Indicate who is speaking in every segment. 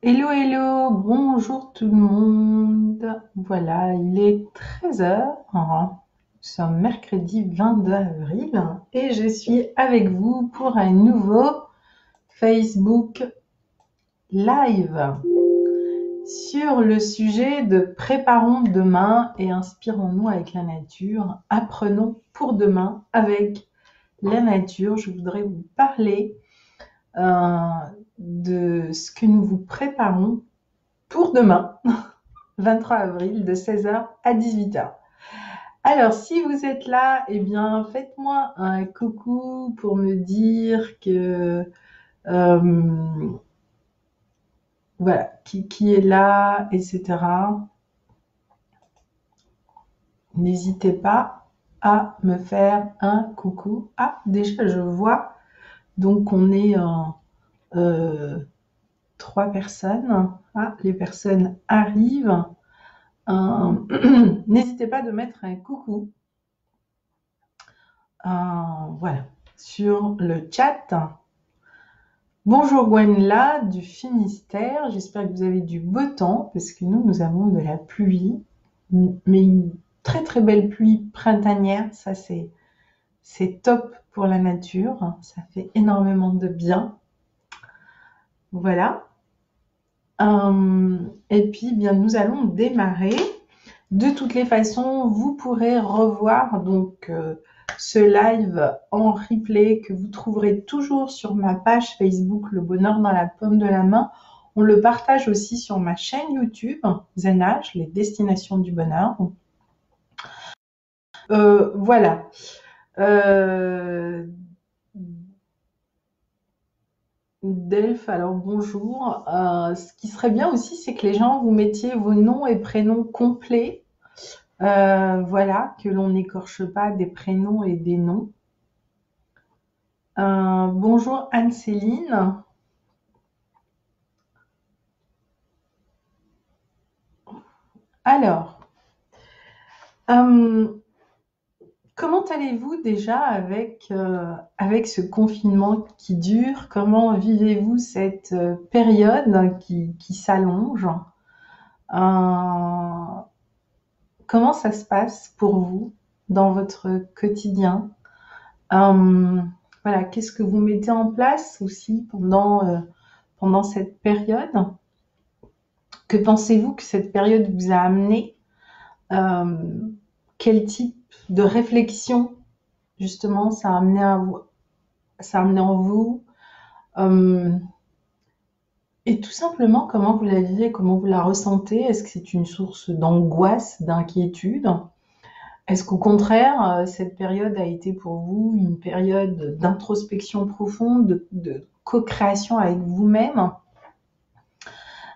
Speaker 1: Hello, hello, bonjour tout le monde. Voilà, il est 13 heures. Nous sommes mercredi 22 avril et je suis avec vous pour un nouveau Facebook Live sur le sujet de préparons demain et inspirons-nous avec la nature. Apprenons pour demain avec la nature. Je voudrais vous parler euh, de ce que nous vous préparons pour demain. 23 avril de 16h à 18h. Alors, si vous êtes là, eh bien, faites-moi un coucou pour me dire que euh, voilà, qui est là, etc. N'hésitez pas à me faire un coucou. Ah, déjà, je vois. Donc, on est euh, 3 personnes. Ah, les personnes arrivent. N'hésitez pas de mettre un coucou. Voilà, sur le chat. Bonjour Gwenla du Finistère, j'espère que vous avez du beau temps parce que nous avons de la pluie, mais une très très belle pluie printanière, ça c'est top pour la nature, ça fait énormément de bien. Voilà. Et puis bien nous allons démarrer. De toutes les façons, vous pourrez revoir donc ce live en replay que vous trouverez toujours sur ma page Facebook Le Bonheur dans la paume de la main. On le partage aussi sur ma chaîne YouTube Zenage, les destinations du bonheur. Voilà. Delph, alors bonjour. Ce qui serait bien aussi, c'est que les gens vous mettiez vos noms et prénoms complets. Voilà, que l'on n'écorche pas des prénoms et des noms. Bonjour Anne-Céline. Alors, comment allez-vous déjà avec ce confinement qui dure? Comment vivez-vous cette période qui s'allonge? Euh, Comment ça se passe pour vous dans votre quotidien? Euh, voilà, qu'est-ce que vous mettez en place aussi pendant cette période? Que pensez-vous que cette période vous a amené? Euh, Quel type de réflexion justement ça a amené en vous? Euh, et tout simplement, comment vous la vivez, comment vous la ressentez? Est-ce que c'est une source d'angoisse, d'inquiétude? Est-ce qu'au contraire, cette période a été pour vous une période d'introspection profonde, de co-création avec vous-même,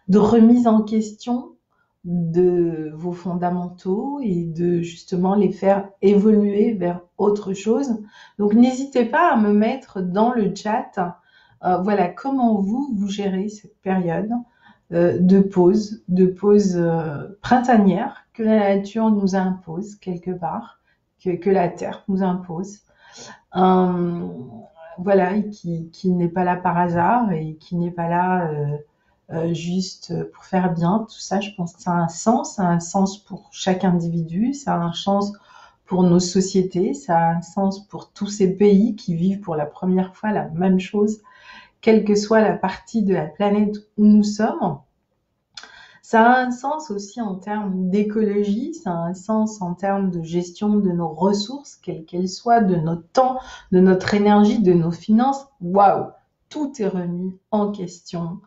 Speaker 1: de remise en question de vos fondamentaux et de justement les faire évoluer vers autre chose. Donc n'hésitez pas à me mettre dans le chat, voilà comment vous gérez cette période de pause printanière que la nature nous impose quelque part, que la terre nous impose. Euh, voilà, et qui n'est pas là par hasard et qui n'est pas là juste pour faire bien. Tout ça, je pense que ça a un sens pour chaque individu, ça a un sens pour nos sociétés, ça a un sens pour tous ces pays qui vivent pour la première fois la même chose, quelle que soit la partie de la planète où nous sommes. Ça a un sens aussi en termes d'écologie, ça a un sens en termes de gestion de nos ressources, quelles qu'elles soient, de notre temps, de notre énergie, de nos finances. Waouh, tout est remis en question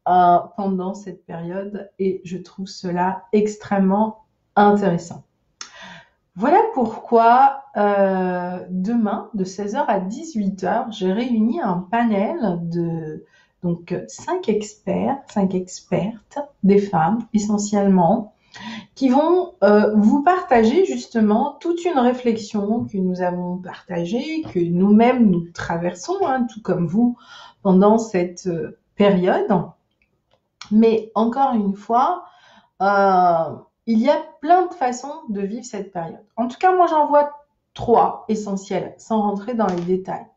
Speaker 1: pendant cette période et je trouve cela extrêmement intéressant. Voilà pourquoi demain, de 16h à 18h, j'ai réuni un panel de donc 5 experts, 5 expertes, des femmes essentiellement, qui vont vous partager justement toute une réflexion que nous avons partagée, que nous-mêmes nous traversons, hein, tout comme vous, pendant cette période. Mais encore une fois, il y a plein de façons de vivre cette période. En tout cas, moi, j'en vois 3 essentielles, sans rentrer dans les détails.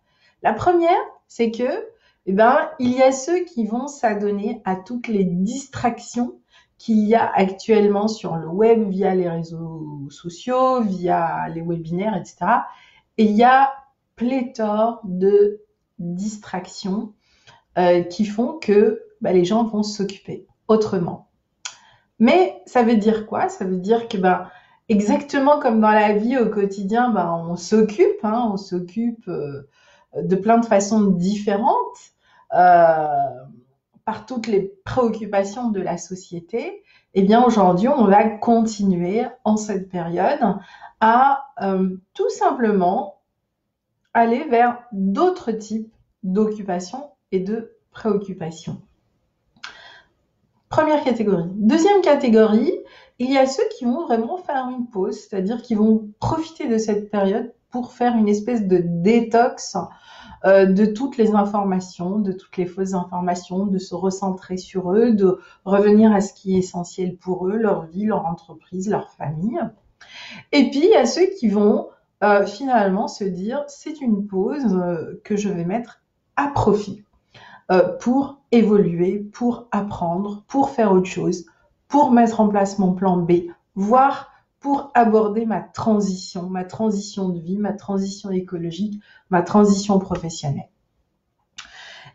Speaker 1: La première, c'est que Eh ben, il y a ceux qui vont s'adonner à toutes les distractions qu'il y a actuellement sur le web via les réseaux sociaux, via les webinaires, etc. Et il y a pléthore de distractions qui font que les gens vont s'occuper autrement. Mais ça veut dire quoi? Ça veut dire que exactement comme dans la vie au quotidien, on s'occupe, on s'occupe de plein de façons différentes par toutes les préoccupations de la société. Eh bien aujourd'hui, on va continuer en cette période à tout simplement aller vers d'autres types d'occupations et de préoccupations. Première catégorie. Deuxième catégorie, il y a ceux qui vont vraiment faire une pause, c'est-à-dire qui vont profiter de cette période pour faire une espèce de détox de toutes les informations, de toutes les fausses informations, de se recentrer sur eux, de revenir à ce qui est essentiel pour eux, leur vie, leur entreprise, leur famille. Et puis, il y a ceux qui vont finalement se dire, c'est une pause que je vais mettre à profit pour évoluer, pour apprendre, pour faire autre chose, pour mettre en place mon plan B, voire pour aborder ma transition de vie, ma transition écologique, ma transition professionnelle.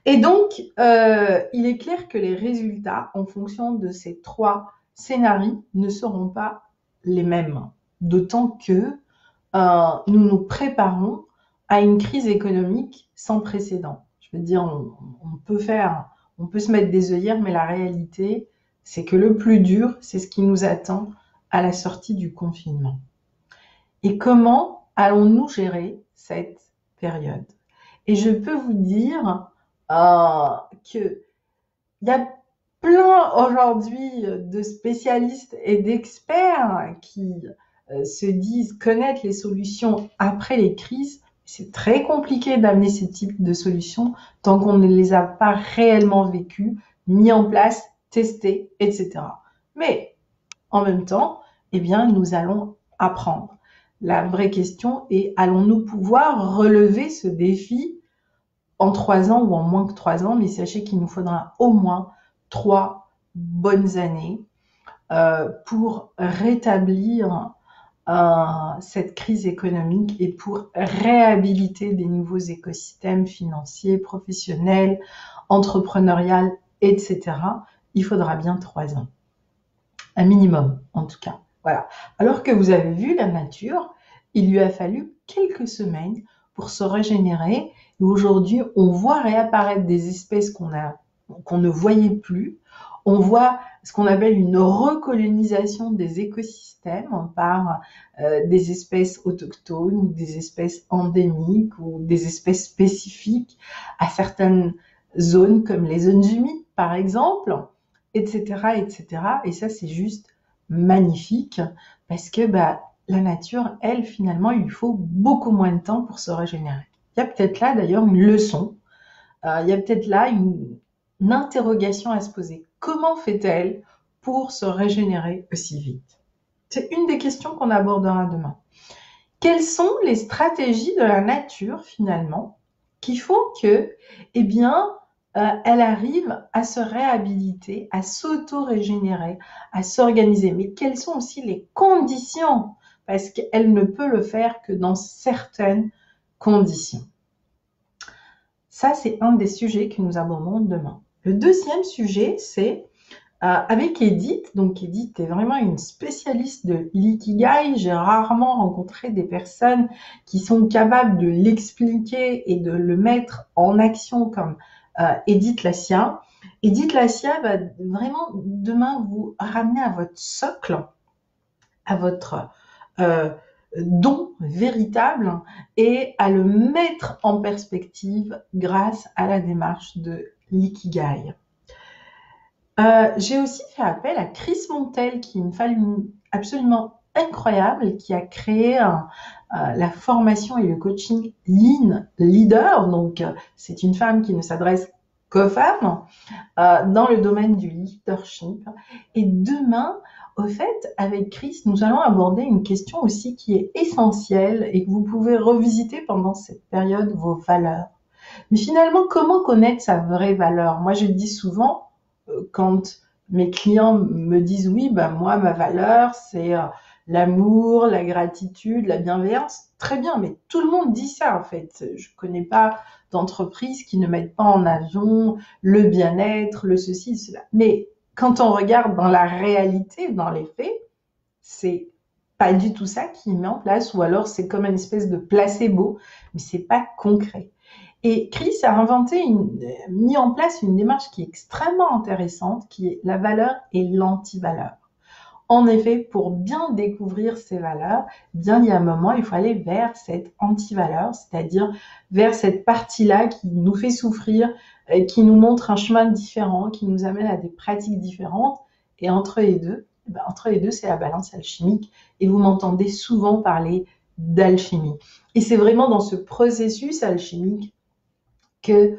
Speaker 1: Et donc, il est clair que les résultats, en fonction de ces 3 scénarios, ne seront pas les mêmes. D'autant que nous nous préparons à une crise économique sans précédent. Je veux dire, on peut se mettre des œillères, mais la réalité, c'est que le plus dur, c'est ce qui nous attend à la sortie du confinement. Et comment allons-nous gérer cette période? Et je peux vous dire qu'il y a plein aujourd'hui de spécialistes et d'experts qui se disent connaître les solutions après les crises. C'est très compliqué d'amener ce type de solutions tant qu'on ne les a pas réellement vécues, mis en place, testées, etc. Mais en même temps, nous allons apprendre. La vraie question est, allons-nous pouvoir relever ce défi en 3 ans ou en moins que 3 ans? Mais sachez qu'il nous faudra au moins 3 bonnes années pour rétablir cette crise économique et pour réhabiliter des nouveaux écosystèmes financiers, professionnels, entrepreneurial, etc. Il faudra bien 3 ans. Un minimum, en tout cas. Voilà. Alors que vous avez vu la nature, il lui a fallu quelques semaines pour se régénérer. Et aujourd'hui, on voit réapparaître des espèces qu'on ne voyait plus. On voit ce qu'on appelle une recolonisation des écosystèmes par des espèces autochtones ou des espèces endémiques ou des espèces spécifiques à certaines zones comme les zones humides, par exemple, etc., etc. Et ça, c'est juste magnifique parce que la nature, elle, finalement, il lui faut beaucoup moins de temps pour se régénérer. Il y a peut-être là, d'ailleurs, une leçon. Il y a peut-être là une interrogation à se poser. Comment fait-elle pour se régénérer aussi vite? C'est une des questions qu'on abordera demain. Quelles sont les stratégies de la nature, finalement, qui font que, elle arrive à se réhabiliter, à s'auto-régénérer, à s'organiser? Mais quelles sont aussi les conditions? Parce qu'elle ne peut le faire que dans certaines conditions. Ça, c'est un des sujets que nous abordons demain. Le deuxième sujet, c'est avec Edith. Donc, Edith est vraiment une spécialiste de l'ikigai. J'ai rarement rencontré des personnes qui sont capables de l'expliquer et de le mettre en action comme Edith Lassia. Edith Lassia va vraiment demain vous ramener à votre socle, à votre don véritable et à le mettre en perspective grâce à la démarche de l'ikigai. J'ai aussi fait appel à Chris Montel, qui est une femme absolument incroyable et qui a créé la formation et le coaching Lean Leader. Donc, c'est une femme qui ne s'adresse qu'aux femmes dans le domaine du leadership. Et demain, au fait, avec Chris, nous allons aborder une question aussi qui est essentielle et que vous pouvez revisiter pendant cette période, vos valeurs. Mais finalement, comment connaître sa vraie valeur? Moi, je dis souvent, quand mes clients me disent oui, bah moi, ma valeur, c'est l'amour, la gratitude, la bienveillance. Très bien, mais tout le monde dit ça en fait. Je connais pas d'entreprise qui ne mette pas en avant le bien-être, le ceci, cela. Mais quand on regarde dans la réalité, dans les faits, c'est pas du tout ça qui met en place, ou alors c'est comme une espèce de placebo, mais c'est pas concret. Et Chris a mis en place une démarche qui est extrêmement intéressante, qui est la valeur et l'anti-valeur. En effet, pour bien découvrir ces valeurs, bien il y a un moment, il faut aller vers cette anti-valeur, c'est-à-dire vers cette partie-là qui nous fait souffrir, qui nous montre un chemin différent, qui nous amène à des pratiques différentes. Et entre les deux, c'est la balance alchimique. Et vous m'entendez souvent parler d'alchimie. Et c'est vraiment dans ce processus alchimique que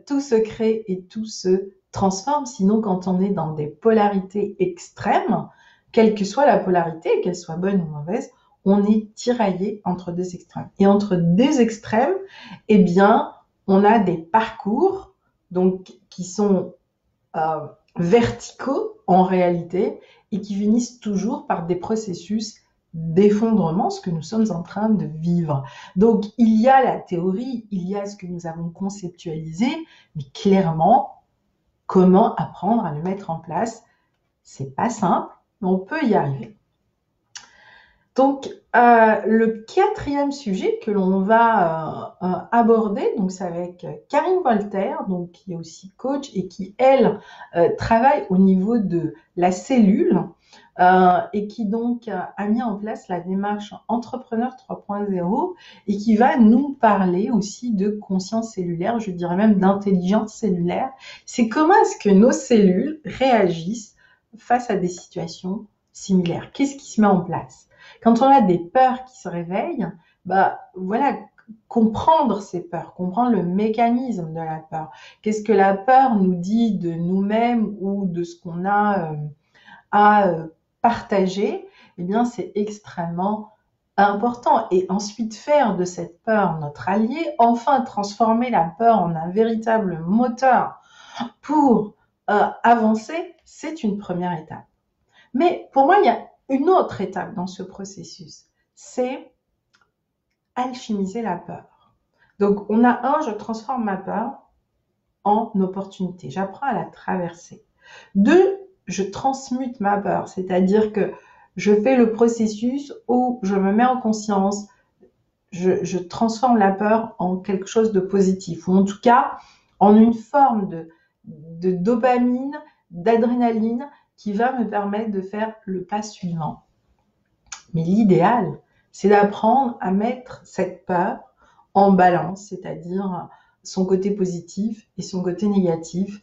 Speaker 1: tout se crée et tout se transforme. Sinon, quand on est dans des polarités extrêmes, quelle que soit la polarité, qu'elle soit bonne ou mauvaise, on est tiraillé entre deux extrêmes. Et entre deux extrêmes, eh bien, on a des parcours donc, qui sont verticaux en réalité et qui finissent toujours par des processus d'effondrement, ce que nous sommes en train de vivre. Donc, il y a la théorie, il y a ce que nous avons conceptualisé, mais clairement, comment apprendre à le mettre en place? C'est pas simple, mais on peut y arriver. Donc, le quatrième sujet que l'on va aborder, donc c'est avec Karine Voltaire, donc qui est aussi coach et qui, elle, travaille au niveau de la cellule et qui donc a mis en place la démarche Entrepreneur 3.0 et qui va nous parler aussi de conscience cellulaire, je dirais même d'intelligence cellulaire. C'est comment est-ce que nos cellules réagissent face à des situations similaires? Qu'est-ce qui se met en place? Quand on a des peurs qui se réveillent, bah voilà, comprendre ces peurs, comprendre le mécanisme de la peur. Qu'est-ce que la peur nous dit de nous-mêmes ou de ce qu'on a à partager? Eh bien, c'est extrêmement important. Et ensuite, faire de cette peur notre allié, enfin transformer la peur en un véritable moteur pour avancer, c'est une première étape. Mais pour moi, il y a une autre étape dans ce processus, c'est alchimiser la peur. Donc, on a je transforme ma peur en opportunité. J'apprends à la traverser. 2, je transmute ma peur, c'est-à-dire que je fais le processus où je me mets en conscience, je transforme la peur en quelque chose de positif, ou en tout cas en une forme de dopamine, d'adrénaline, qui va me permettre de faire le pas suivant. Mais l'idéal, c'est d'apprendre à mettre cette peur en balance, c'est-à-dire son côté positif et son côté négatif,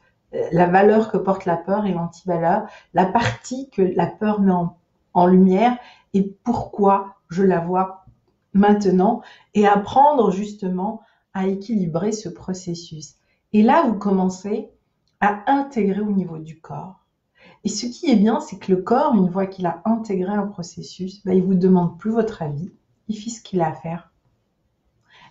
Speaker 1: la valeur que porte la peur et l'anti-valeur, la partie que la peur met en lumière et pourquoi je la vois maintenant, et apprendre justement à équilibrer ce processus. Et là, vous commencez à intégrer au niveau du corps. Et ce qui est bien, c'est que le corps, une fois qu'il a intégré un processus, il vous demande plus votre avis, il fait ce qu'il a à faire.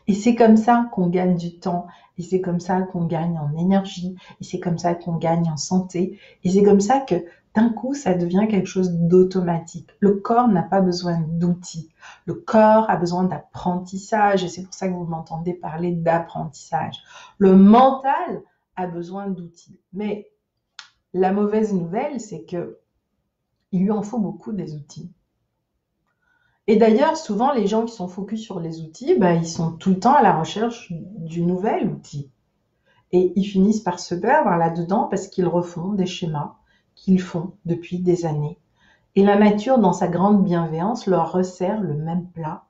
Speaker 1: Et c'est comme ça qu'on gagne du temps, et c'est comme ça qu'on gagne en énergie, et c'est comme ça qu'on gagne en santé, et c'est comme ça que d'un coup, ça devient quelque chose d'automatique. Le corps n'a pas besoin d'outils. Le corps a besoin d'apprentissage, et c'est pour ça que vous m'entendez parler d'apprentissage. Le mental a besoin d'outils. Mais la mauvaise nouvelle, c'est que il lui en faut beaucoup des outils. Et d'ailleurs, souvent, les gens qui sont focus sur les outils, ils sont tout le temps à la recherche du nouvel outil. Et ils finissent par se perdre là-dedans parce qu'ils refont des schémas qu'ils font depuis des années. Et la nature, dans sa grande bienveillance, leur resserre le même plat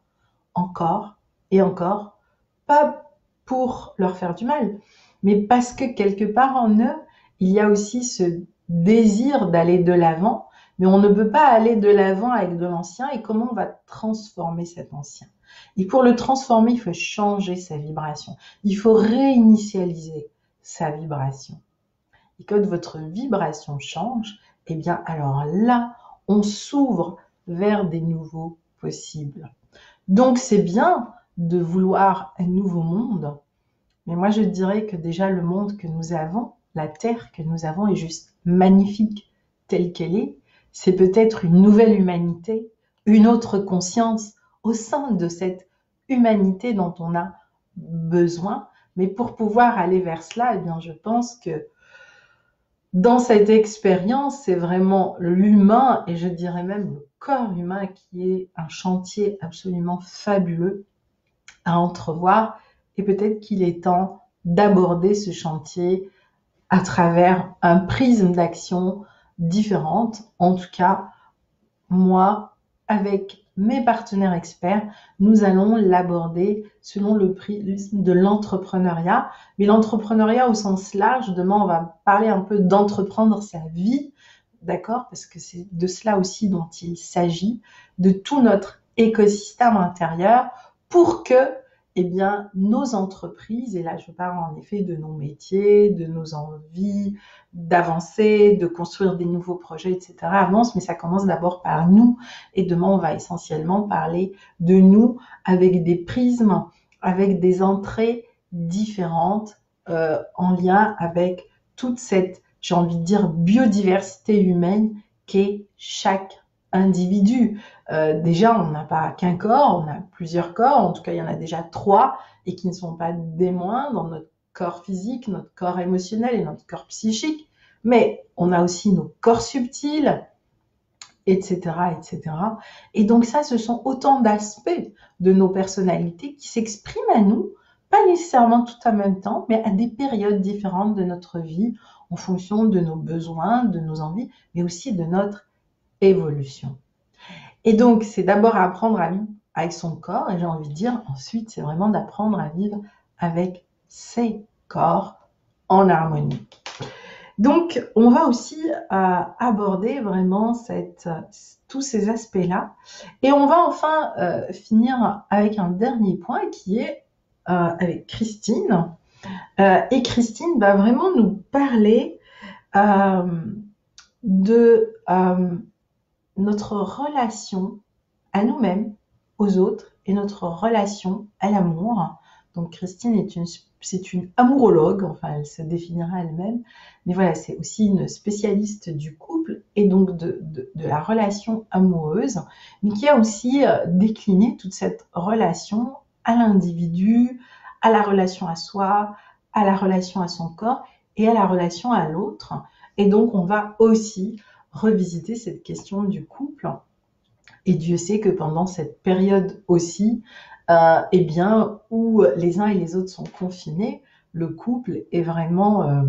Speaker 1: encore et encore, pas pour leur faire du mal, mais parce que quelque part en eux, il y a aussi ce désir d'aller de l'avant, mais on ne peut pas aller de l'avant avec de l'ancien, et comment on va transformer cet ancien? Et pour le transformer, il faut changer sa vibration, il faut réinitialiser sa vibration. Et quand votre vibration change, eh bien alors là, on s'ouvre vers des nouveaux possibles. Donc c'est bien de vouloir un nouveau monde, Mais moi, je dirais que déjà, le monde que nous avons, la Terre que nous avons est juste magnifique telle qu'elle est. C'est peut-être une nouvelle humanité, une autre conscience au sein de cette humanité dont on a besoin. Mais pour pouvoir aller vers cela, eh bien, je pense que dans cette expérience, c'est vraiment l'humain, et je dirais même le corps humain, qui est un chantier absolument fabuleux à entrevoir. Et peut-être qu'il est temps d'aborder ce chantier à travers un prisme d'action différente. En tout cas, moi, avec mes partenaires experts, nous allons l'aborder selon le prisme de l'entrepreneuriat. Mais l'entrepreneuriat au sens large, demain, on va parler un peu d'entreprendre sa vie, d'accord? Parce que c'est de cela aussi dont il s'agit, de tout notre écosystème intérieur pour que, eh bien, nos entreprises, et là je parle en effet de nos métiers, de nos envies d'avancer, de construire des nouveaux projets, etc., avancent, mais ça commence d'abord par nous. Et demain, on va essentiellement parler de nous avec des prismes, avec des entrées différentes en lien avec toute cette, j'ai envie de dire, biodiversité humaine qu'est chaque individu. Déjà, on n'a pas qu'un corps, on a plusieurs corps, en tout cas, il y en a déjà 3, et qui ne sont pas des moindres dans notre corps physique, notre corps émotionnel et notre corps psychique, mais on a aussi nos corps subtils, etc., etc. Et donc ça, ce sont autant d'aspects de nos personnalités qui s'expriment à nous, pas nécessairement tout en même temps, mais à des périodes différentes de notre vie, en fonction de nos besoins, de nos envies, mais aussi de notre évolution. Et donc, c'est d'abord apprendre à vivre avec son corps, et j'ai envie de dire, ensuite, c'est vraiment d'apprendre à vivre avec ses corps en harmonie. Donc, on va aussi aborder vraiment tous ces aspects-là. Et on va enfin finir avec un dernier point qui est avec Christine. Et Christine va vraiment nous parler de notre relation à nous-mêmes, aux autres, et notre relation à l'amour. Donc Christine c'est une amourologue, enfin elle se définira elle-même, mais voilà, c'est aussi une spécialiste du couple et donc de la relation amoureuse, mais qui a aussi décliné toute cette relation à l'individu, à la relation à soi, à la relation à son corps et à la relation à l'autre. Et donc on va aussi revisiter cette question du couple. Et Dieu sait que pendant cette période aussi, eh bien, où les uns et les autres sont confinés, le couple est vraiment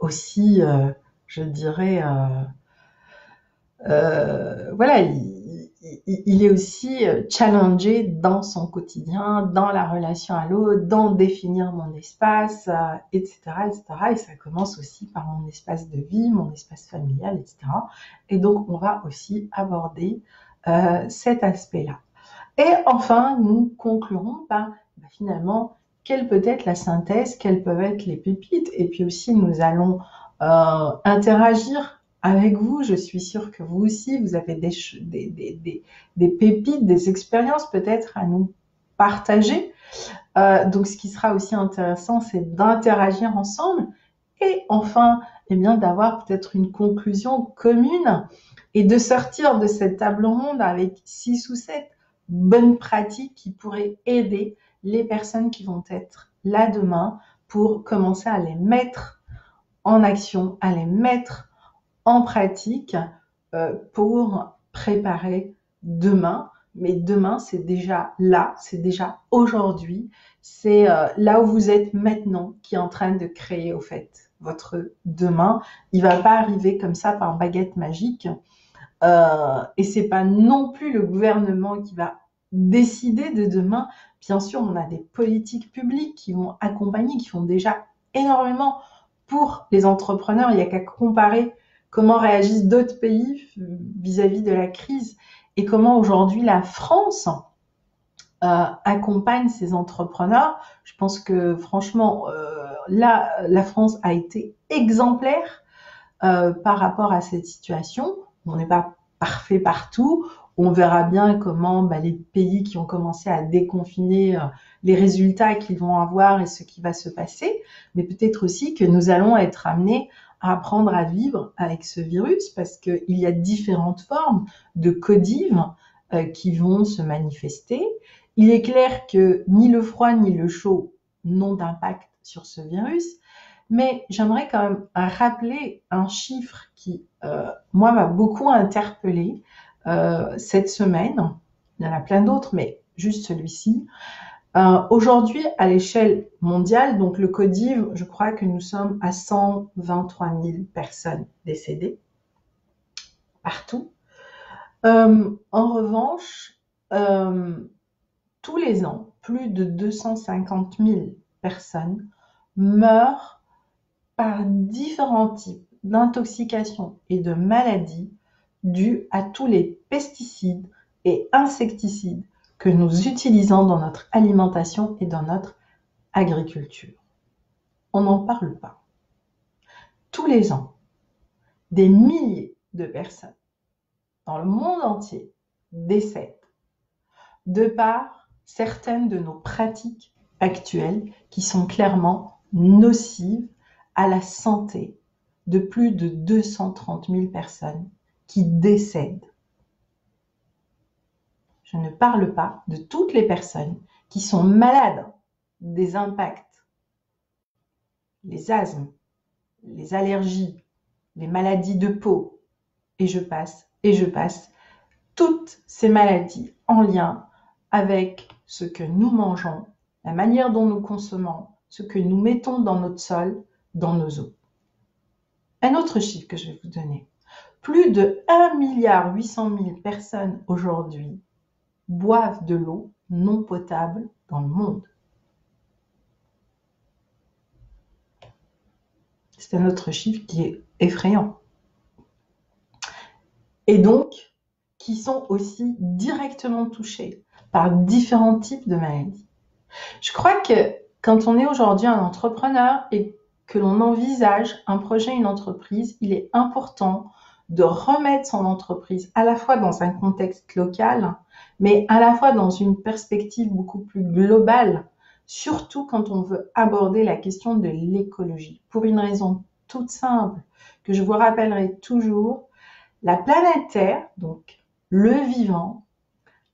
Speaker 1: aussi, je dirais, voilà, il est aussi challengé dans son quotidien, dans la relation à l'autre, dans définir mon espace, etc., etc. Et ça commence aussi par mon espace de vie, mon espace familial, etc. Et donc, on va aussi aborder cet aspect-là. Et enfin, nous conclurons par finalement quelle peut être la synthèse, quelles peuvent être les pépites. Et puis aussi, nous allons interagir avec vous. Je suis sûre que vous aussi, vous avez des pépites, des expériences peut-être à nous partager. Donc, ce qui sera aussi intéressant, c'est d'interagir ensemble. Et enfin, eh bien, d'avoir peut-être une conclusion commune et de sortir de cette table ronde avec 6 ou 7 bonnes pratiques qui pourraient aider les personnes qui vont être là demain pour commencer à les mettre en action, à les mettre en pratique pour préparer demain. Mais demain, c'est déjà là, c'est déjà aujourd'hui, c'est là où vous êtes maintenant qui est en train de créer au fait votre demain. Il va pas arriver comme ça par baguette magique. Et c'est pas non plus le gouvernement qui va décider de demain. Bien sûr, on a des politiques publiques qui vont accompagner, qui font déjà énormément pour les entrepreneurs. Il n'y a qu'à comparer comment réagissent d'autres pays vis-à-vis de la crise et comment aujourd'hui la France accompagne ses entrepreneurs. Je pense que franchement, là, la France a été exemplaire par rapport à cette situation. On n'est pas parfait partout. On verra bien comment les pays qui ont commencé à déconfiner, les résultats qu'ils vont avoir et ce qui va se passer. Mais peut-être aussi que nous allons être amenés à apprendre à vivre avec ce virus parce qu'il y a différentes formes de codives qui vont se manifester. Il est clair que ni le froid ni le chaud n'ont d'impact sur ce virus, mais j'aimerais quand même rappeler un chiffre qui, moi, m'a beaucoup interpellée cette semaine. Il y en a plein d'autres, mais juste celui-ci. Aujourd'hui, à l'échelle mondiale, donc le Codiv, je crois que nous sommes à 123 000 personnes décédées partout. En revanche, tous les ans, plus de 250 000 personnes meurent par différents types d'intoxications et de maladies dues à tous les pesticides et insecticides que nous utilisons dans notre alimentation et dans notre agriculture. On n'en parle pas. Tous les ans, des milliers de personnes dans le monde entier décèdent de par certaines de nos pratiques actuelles qui sont clairement nocives à la santé de plus de 230 000 personnes qui décèdent. Je ne parle pas de toutes les personnes qui sont malades des impacts, les asthmes, les allergies, les maladies de peau, et je passe, toutes ces maladies en lien avec ce que nous mangeons, la manière dont nous consommons, ce que nous mettons dans notre sol, dans nos eaux. Un autre chiffre que je vais vous donner. Plus de 1,8 milliard personnes aujourd'hui boivent de l'eau non potable dans le monde. C'est un autre chiffre qui est effrayant. Et donc, qui sont aussi directement touchés par différents types de maladies. Je crois que quand on est aujourd'hui un entrepreneur et que l'on envisage un projet, une entreprise, il est important de remettre son entreprise à la fois dans un contexte local, mais à la fois dans une perspective beaucoup plus globale, surtout quand on veut aborder la question de l'écologie. Pour une raison toute simple, que je vous rappellerai toujours, la planète Terre, donc le vivant,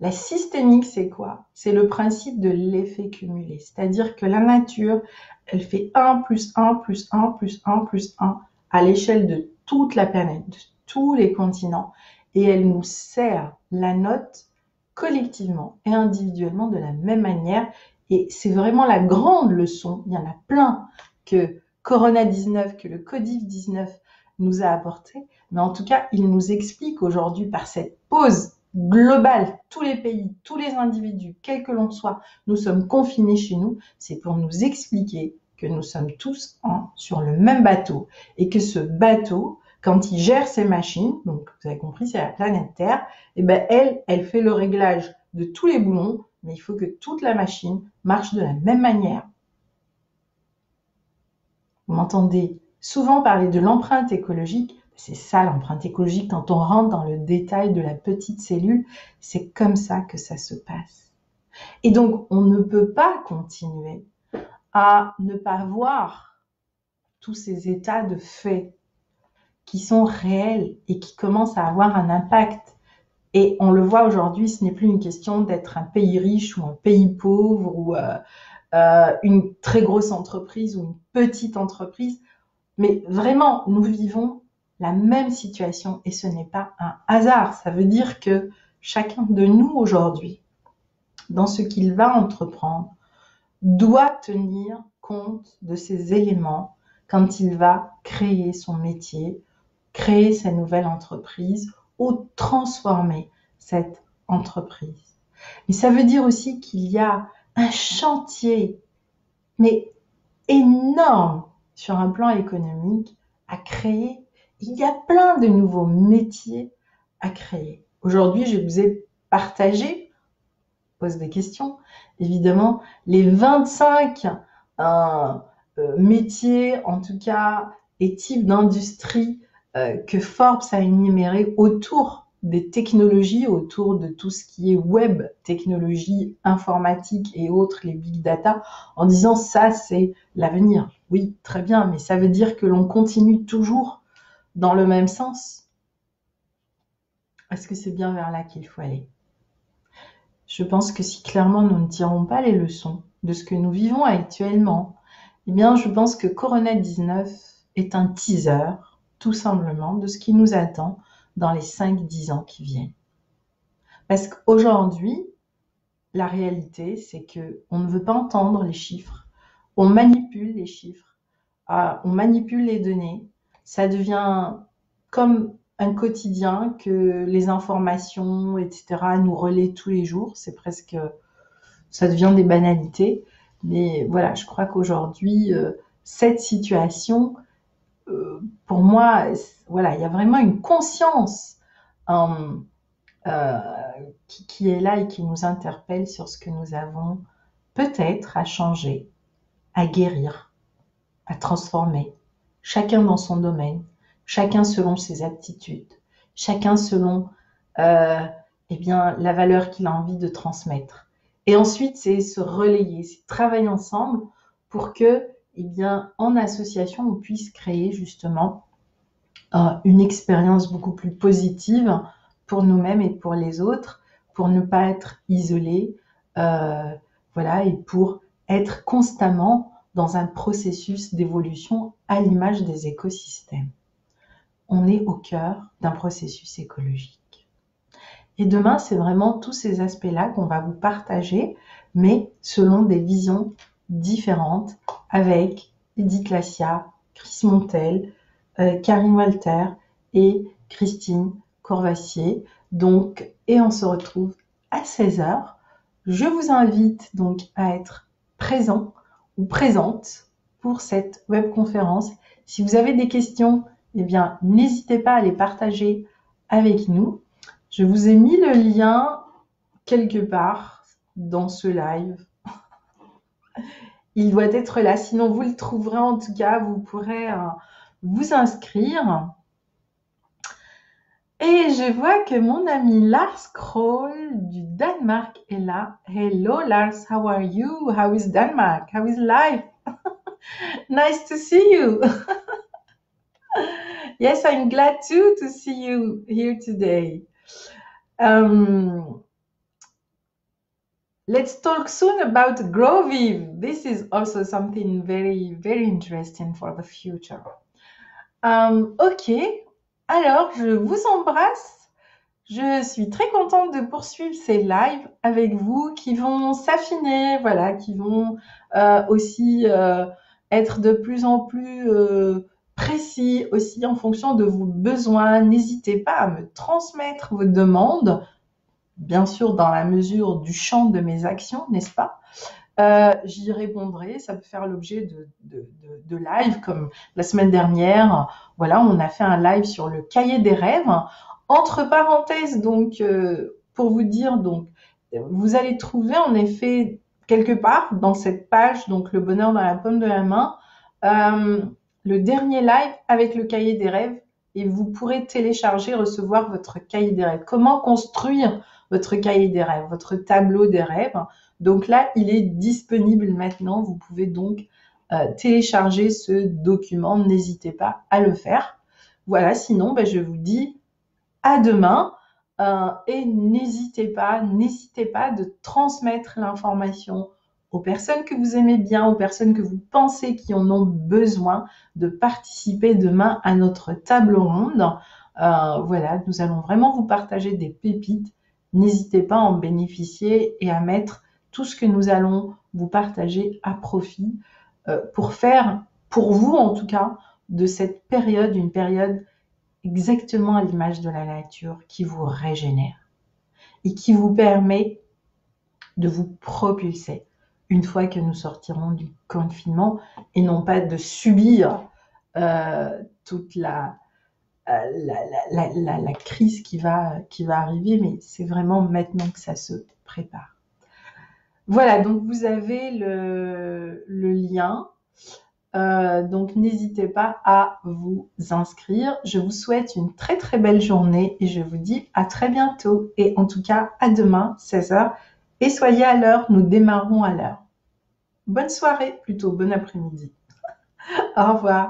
Speaker 1: la systémique, c'est quoi? C'est le principe de l'effet cumulé. C'est-à-dire que la nature, elle fait 1 plus 1 plus 1 plus 1 plus 1 à l'échelle de toute la planète, de tous les continents. Et elle nous sert la note collectivement et individuellement de la même manière. Et c'est vraiment la grande leçon. Il y en a plein que Corona-19, que le Codiv-19 nous a apporté. Mais en tout cas, il nous explique aujourd'hui par cette pause globale, tous les pays, tous les individus, quels que l'on soit, nous sommes confinés chez nous, c'est pour nous expliquer que nous sommes tous sur le même bateau et que ce bateau, quand il gère ses machines, donc vous avez compris, c'est la planète Terre, et elle fait le réglage de tous les boulons, mais il faut que toute la machine marche de la même manière. Vous m'entendez souvent parler de l'empreinte écologique. C'est ça l'empreinte écologique, quand on rentre dans le détail de la petite cellule, c'est comme ça que ça se passe. Et donc, on ne peut pas continuer à ne pas voir tous ces états de fait qui sont réels et qui commencent à avoir un impact. Et on le voit aujourd'hui, ce n'est plus une question d'être un pays riche ou un pays pauvre ou une très grosse entreprise ou une petite entreprise, mais vraiment, nous vivons la même situation et ce n'est pas un hasard. Ça veut dire que chacun de nous aujourd'hui, dans ce qu'il va entreprendre, doit tenir compte de ces éléments quand il va créer son métier, créer sa nouvelle entreprise ou transformer cette entreprise. Et ça veut dire aussi qu'il y a un chantier, mais énorme sur un plan économique à créer. Il y a plein de nouveaux métiers à créer. Aujourd'hui, je vous ai partagé, pose des questions, évidemment, les 25 métiers, en tout cas, et types d'industries que Forbes a énumérés autour des technologies, autour de tout ce qui est web, technologie, informatique et autres, les big data, en disant ça c'est l'avenir. Oui, très bien, mais ça veut dire que l'on continue toujours dans le même sens. Est-ce que c'est bien vers là qu'il faut aller? Je pense que si clairement nous ne tirons pas les leçons de ce que nous vivons actuellement, eh bien je pense que Corona-19 est un teaser, tout simplement, de ce qui nous attend dans les 5-10 ans qui viennent. Parce qu'aujourd'hui, la réalité, c'est qu'on ne veut pas entendre les chiffres, on manipule les chiffres, on manipule les données, ça devient comme un quotidien que les informations, etc., nous relaient tous les jours, c'est presque, ça devient des banalités, mais voilà, je crois qu'aujourd'hui, cette situation, pour moi, voilà, il y a vraiment une conscience euh, qui est là et qui nous interpelle sur ce que nous avons peut-être à changer, à guérir, à transformer, chacun dans son domaine, chacun selon ses aptitudes, chacun selon eh bien, la valeur qu'il a envie de transmettre. Et ensuite, c'est se relayer, c'est travailler ensemble pour que, eh bien, en association, on puisse créer justement une expérience beaucoup plus positive pour nous-mêmes et pour les autres, pour ne pas être isolés, voilà, et pour être constamment dans un processus d'évolution à l'image des écosystèmes. On est au cœur d'un processus écologique. Et demain, c'est vraiment tous ces aspects-là qu'on va vous partager, mais selon des visions différentes, avec Edith Lassia, Chris Montel, Karine Walter et Christine Corvassier. Donc, et on se retrouve à 16h. Je vous invite donc à être présent ou présente pour cette webconférence. Si vous avez des questions, eh bien, n'hésitez pas à les partager avec nous. Je vous ai mis le lien quelque part dans ce live. Il doit être là, sinon vous le trouverez en tout cas, vous pourrez vous inscrire. Et je vois que mon ami Lars Kroll du Danemark est là. Hello Lars, how are you? How is Denmark? How is life? Nice to see you. Yes, I'm glad too to see you here today. Let's talk soon about GrowViv. This is also something very, very interesting for the future. Ok, alors je vous embrasse. Je suis très contente de poursuivre ces lives avec vous qui vont s'affiner, voilà, qui vont aussi être de plus en plus précis aussi en fonction de vos besoins. N'hésitez pas à me transmettre vos demandes, bien sûr dans la mesure du champ de mes actions, n'est-ce pas? J'y répondrai, ça peut faire l'objet de live comme la semaine dernière. Voilà, on a fait un live sur le cahier des rêves. Entre parenthèses, donc, pour vous dire, donc, vous allez trouver en effet quelque part dans cette page, donc le bonheur dans la paume de la main, le dernier live avec le cahier des rêves et vous pourrez télécharger, recevoir votre cahier des rêves. Comment construire votre cahier des rêves, votre tableau des rêves. Donc là, il est disponible maintenant. Vous pouvez donc télécharger ce document. N'hésitez pas à le faire. Voilà, sinon, je vous dis à demain et n'hésitez pas de transmettre l'information aux personnes que vous aimez bien, aux personnes que vous pensez qui en ont besoin de participer demain à notre table ronde. Voilà, nous allons vraiment vous partager des pépites. N'hésitez pas à en bénéficier et à mettre tout ce que nous allons vous partager à profit pour faire, pour vous en tout cas, de cette période, une période exactement à l'image de la nature qui vous régénère et qui vous permet de vous propulser une fois que nous sortirons du confinement et non pas de subir toute la crise qui va arriver, mais c'est vraiment maintenant que ça se prépare. Voilà, donc vous avez le lien. Donc, n'hésitez pas à vous inscrire. Je vous souhaite une très très belle journée et je vous dis à très bientôt. Et en tout cas, à demain, 16 heures. Et soyez à l'heure, nous démarrons à l'heure. Bonne soirée, plutôt bon après-midi. Au revoir.